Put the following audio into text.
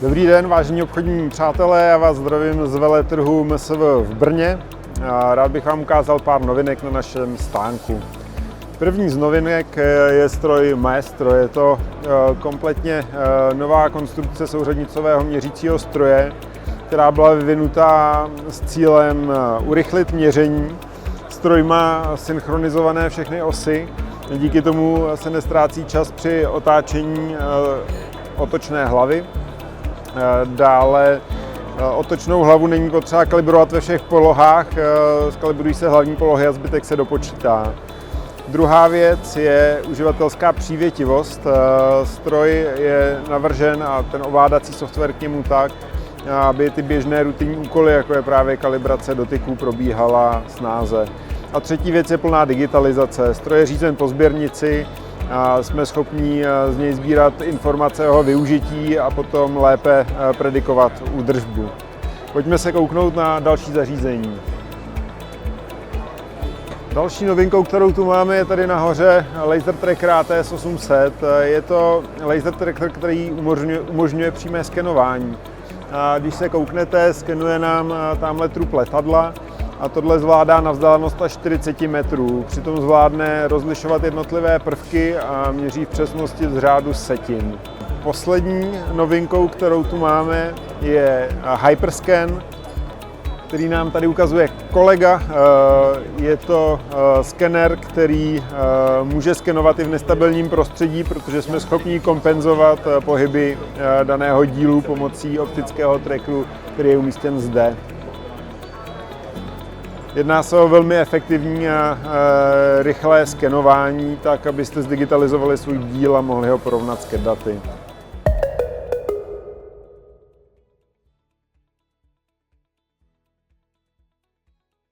Dobrý den, vážení obchodní přátelé, já vás zdravím z veletrhu MSV v Brně. Rád bych vám ukázal pár novinek na našem stánku. První z novinek je stroj Maestro. Je to kompletně nová konstrukce souřadnicového měřícího stroje, která byla vyvinuta s cílem urychlit měření. Stroj má synchronizované všechny osy, díky tomu se nestrácí čas při otáčení otočné hlavy. Dále otočnou hlavu není potřeba kalibrovat ve všech polohách, skalibrují se hlavní polohy a zbytek se dopočítá. Druhá věc je uživatelská přívětivost. Stroj je navržen a ten ovládací software k němu tak, aby ty běžné rutinní úkoly, jako je právě kalibrace dotyků, probíhala snáze. A třetí věc je plná digitalizace. Stroj je řízen po sběrnici, jsme schopni z něj sbírat informace o jeho využití a potom lépe predikovat údržbu. Pojďme se kouknout na další zařízení. Další novinkou, kterou tu máme, je tady nahoře Laser Tracker ATS 800. Je to laser tracker, který umožňuje přímé skenování. Když se kouknete, skenuje nám tamhle trup letadla a tohle zvládá na vzdálenost až 40 metrů. Přitom zvládne rozlišovat jednotlivé prvky a měří v přesnosti z řádu setin. Poslední novinkou, kterou tu máme, je Hyperscan, který nám tady ukazuje kolega. Je to skener, který může skenovat i v nestabilním prostředí, protože jsme schopni kompenzovat pohyby daného dílu pomocí optického trackeru, který je umístěn zde. Jedná se o velmi efektivní a rychlé skenování, tak abyste zdigitalizovali svůj díl a mohli ho porovnat s CAD daty.